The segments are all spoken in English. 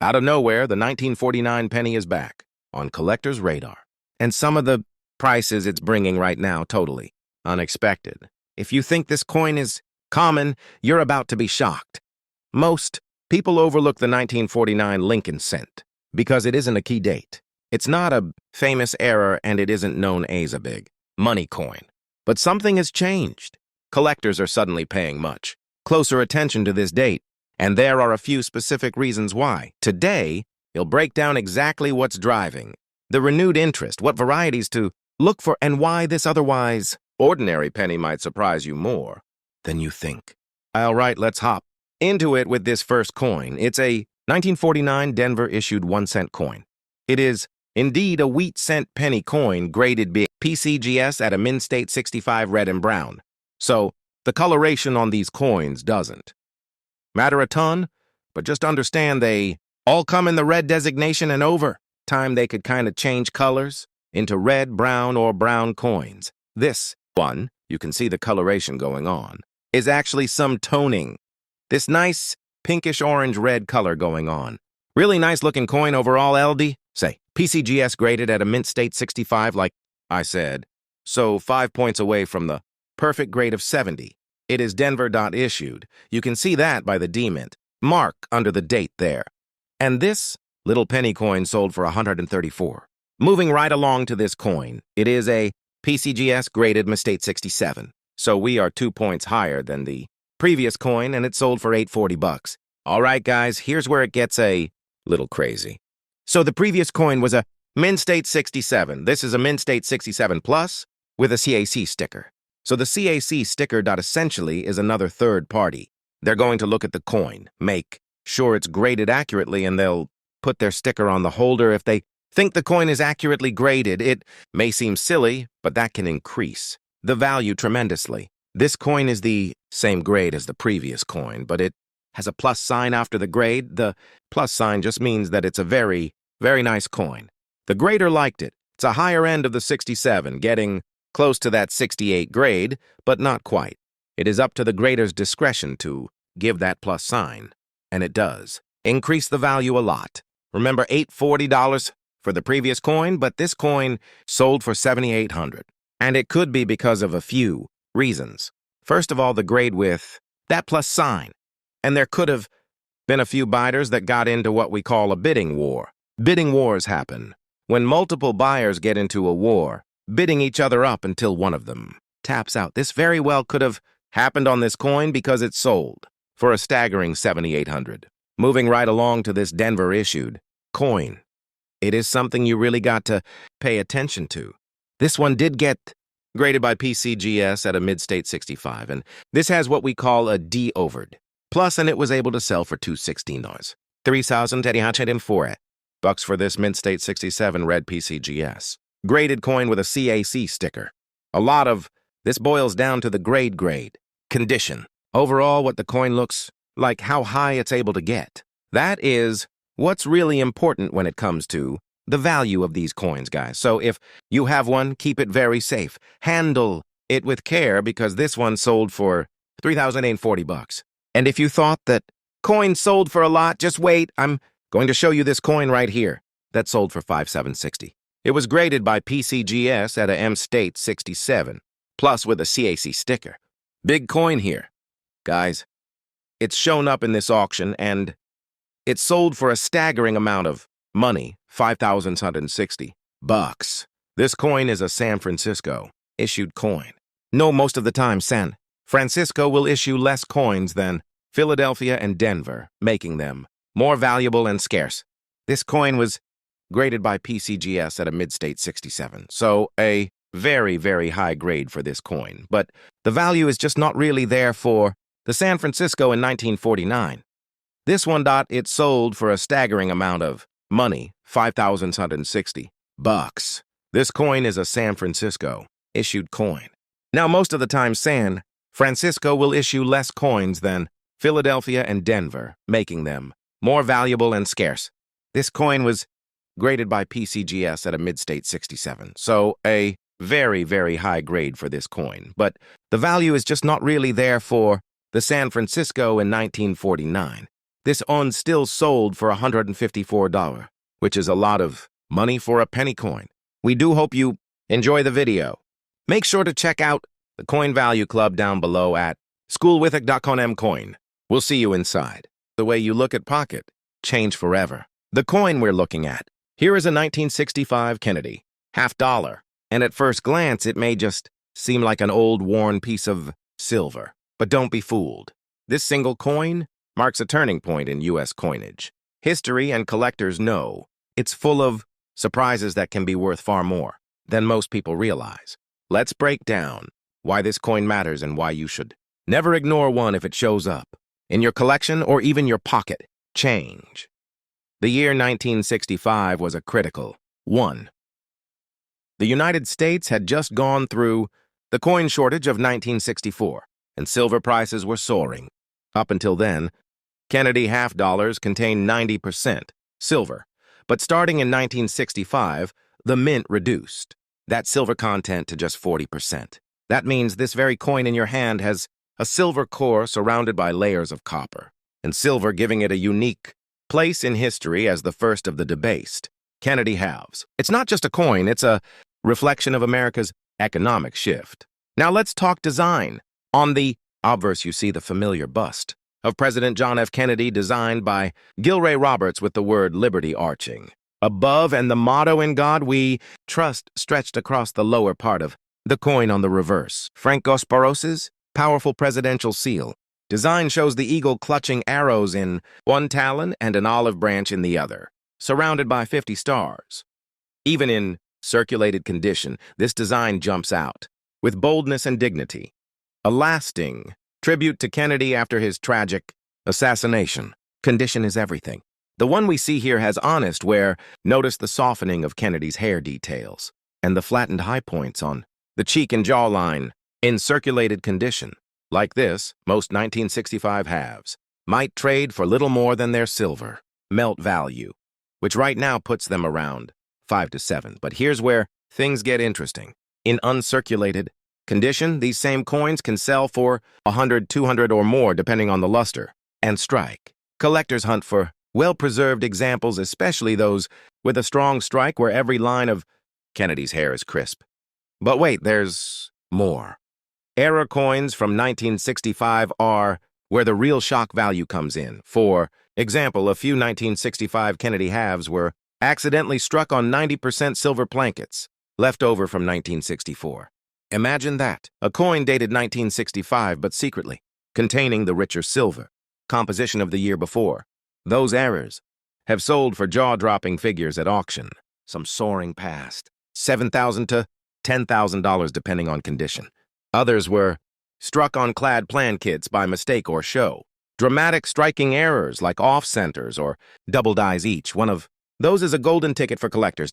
Out of nowhere, the 1949 penny is back on collectors' radar. And some of the prices it's bringing right now, totally unexpected. If you think this coin is common, you're about to be shocked. Most people overlook the 1949 Lincoln cent because it isn't a key date. It's not a famous era and it isn't known as a big money coin. But something has changed. Collectors are suddenly paying much closer attention to this date, and there are a few specific reasons why. Today, he'll break down exactly what's driving the renewed interest, what varieties to look for, and why this otherwise ordinary penny might surprise you more than you think. All right, let's hop into it with this first coin. It's a 1949 Denver-issued 1-cent coin. It is indeed a wheat cent penny coin graded big PCGS at a Mint State 65 red and brown. So the coloration on these coins doesn't matter a ton, but just understand they all come in the red designation, and over time they could kind of change colors into red, brown, or brown coins. This one, you can see the coloration going on, is actually some toning. This nice pinkish orange red color going on. Really nice looking coin overall, LD. Say, PCGS graded at a Mint State 65 like I said. So 5 points away from the perfect grade of 70. It is Denver.issued. You can see that by the D-Mint mark under the date there. And this little penny coin sold for $134. Moving right along to this coin, it is a PCGS graded Mint State 67. So we are 2 points higher than the previous coin, and it sold for $840. All right, guys, here's where it gets a little crazy. So the previous coin was a Mint State 67. This is a Mint State 67 Plus with a CAC sticker. So the CAC sticker essentially is another third party. They're going to look at the coin, make sure it's graded accurately, and they'll put their sticker on the holder if they think the coin is accurately graded. It may seem silly, but that can increase the value tremendously. This coin is the same grade as the previous coin, but it has a plus sign after the grade. The plus sign just means that it's a very, very nice coin. The grader liked it. It's a higher end of the 67, getting close to that 68 grade, but not quite. It is up to the grader's discretion to give that plus sign, and it does increase the value a lot. Remember, $840 for the previous coin, but this coin sold for $7,800. And it could be because of a few reasons. First of all, the grade with that plus sign. And there could have been a few buyers that got into what we call a bidding war. Bidding wars happen when multiple buyers get into a war, bidding each other up until one of them taps out. This very well could have happened on this coin because it sold for a staggering $7,800. Moving right along to this Denver-issued coin. It is something you really got to pay attention to. This one did get graded by PCGS at a Mint State 65, and this has what we call a D-overed. Plus, and it was able to sell for $216. $3,304 for this Mint State 67 red PCGS. Graded coin with a CAC sticker. A lot of this boils down to the grade condition. Overall, what the coin looks like, how high it's able to get. That is what's really important when it comes to the value of these coins, guys. So if you have one, keep it very safe. Handle it with care because this one sold for $3,840. And if you thought that coins sold for a lot, just wait. I'm going to show you this coin right here that sold for $5,760. It was graded by PCGS at a M State 67, plus with a CAC sticker. Big coin here. Guys, it's shown up in this auction, and it sold for a staggering amount of money, $5,760. This coin is a San Francisco issued coin. No, most of the time, San Francisco will issue less coins than Philadelphia and Denver, making them more valuable and scarce. This coin was graded by PCGS at a Mint State 67, so a very, very high grade for this coin. But the value is just not really there for the San Francisco in 1949. This one, it sold for a staggering amount of money, $5,760. This coin is a San Francisco issued coin. Now, most of the time, San Francisco will issue less coins than Philadelphia and Denver, making them more valuable and scarce. This coin was graded by PCGS at a Mint State 67, so a very, very high grade for this coin. But the value is just not really there for the San Francisco in 1949. This on still sold for $154, which is a lot of money for a penny coin. We do hope you enjoy the video. Make sure to check out the Coin Value Club down below at schoolwithik.com. We'll see you inside. The way you look at pocket, change forever. The coin we're looking at. Here is a 1965 Kennedy, $50. And at first glance, it may just seem like an old, worn piece of silver. But don't be fooled. This single coin marks a turning point in U.S. coinage. History and collectors know it's full of surprises that can be worth far more than most people realize. Let's break down why this coin matters and why you should never ignore one if it shows up in your collection or even your pocket. Change. The year 1965 was a critical one. The United States had just gone through the coin shortage of 1964, and silver prices were soaring. Up until then, Kennedy $50 contained 90% silver, but starting in 1965, the mint reduced that silver content to just 40%. That means this very coin in your hand has a silver core surrounded by layers of copper, and silver giving it a unique place in history as the first of the debased Kennedy halves. It's not just a coin, it's a reflection of America's economic shift. Now let's talk design. On the obverse, you see the familiar bust of President John F. Kennedy designed by Gilray Roberts with the word liberty arching above and the motto "In God We Trust" stretched across the lower part of the coin on the reverse. Frank Gasparos's powerful presidential seal. Design shows the eagle clutching arrows in one talon and an olive branch in the other, surrounded by 50 stars. Even in circulated condition, this design jumps out with boldness and dignity, a lasting tribute to Kennedy after his tragic assassination. Condition is everything. The one we see here has honest wear. Notice the softening of Kennedy's hair details and the flattened high points on the cheek and jawline. In circulated condition, like this, most 1965 halves might trade for little more than their silver melt value, which right now puts them around 5 to 7. But here's where things get interesting. In uncirculated condition, these same coins can sell for 100, 200 or more depending on the luster and strike. Collectors hunt for well-preserved examples, especially those with a strong strike where every line of Kennedy's hair is crisp. But wait, there's more. Era coins from 1965 are where the real shock value comes in. For example, a few 1965 Kennedy halves were accidentally struck on 90% silver plankets, left over from 1964. Imagine that, a coin dated 1965 but secretly containing the richer silver composition of the year before. Those errors have sold for jaw-dropping figures at auction, some soaring past $7,000 to $10,000 depending on condition. Others were struck on clad plan kits by mistake or show. Dramatic striking errors like off-centers or double dies each. One of those is a golden ticket for collectors.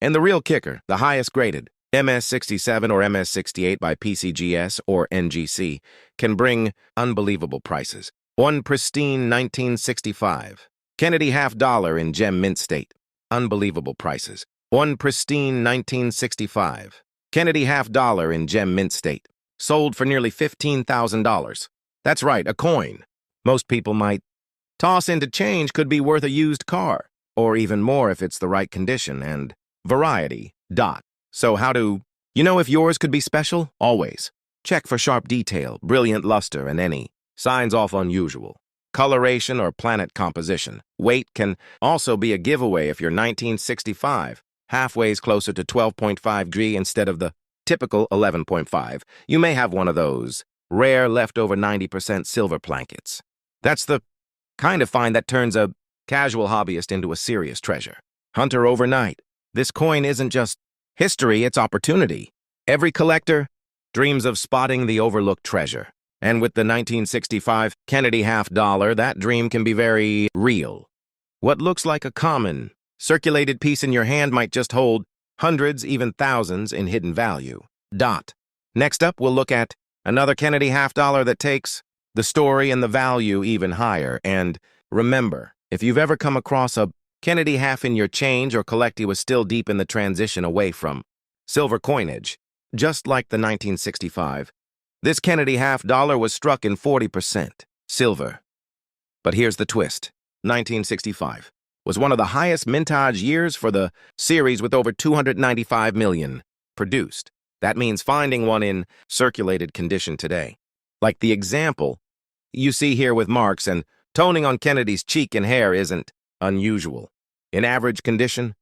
And the real kicker, the highest graded, MS-67 or MS-68 by PCGS or NGC, can bring unbelievable prices. One pristine 1965 Kennedy $50 in gem mint state. Unbelievable prices. One pristine 1965 Kennedy $50 in gem mint state. Sold for nearly $15,000. That's right, a coin most people might toss into change could be worth a used car, or even more if it's the right condition and variety. So how do you know if yours could be special? Always check for sharp detail, brilliant luster, and any signs off unusual coloration or planet composition. Weight can also be a giveaway if your 1965 halfway's closer to 12.5 g instead of the typical 11.5. You may have one of those rare leftover 90% silver plankets. That's the kind of find that turns a casual hobbyist into a serious treasure hunter overnight. This coin isn't just history, it's opportunity. Every collector dreams of spotting the overlooked treasure. And with the 1965 Kennedy $50, that dream can be very real. What looks like a common, circulated piece in your hand might just hold hundreds, even thousands in hidden value. Next up, we'll look at another Kennedy $50 that takes the story and the value even higher. And remember, if you've ever come across a Kennedy half in your change or collect, he was still deep in the transition away from silver coinage, just like the 1965. This Kennedy $50 was struck in 40% silver. But here's the twist. 1965 was one of the highest mintage years for the series with over 295 million produced. That means finding one in circulated condition today. Like the example you see here with marks and toning on Kennedy's cheek and hair isn't unusual. In average condition,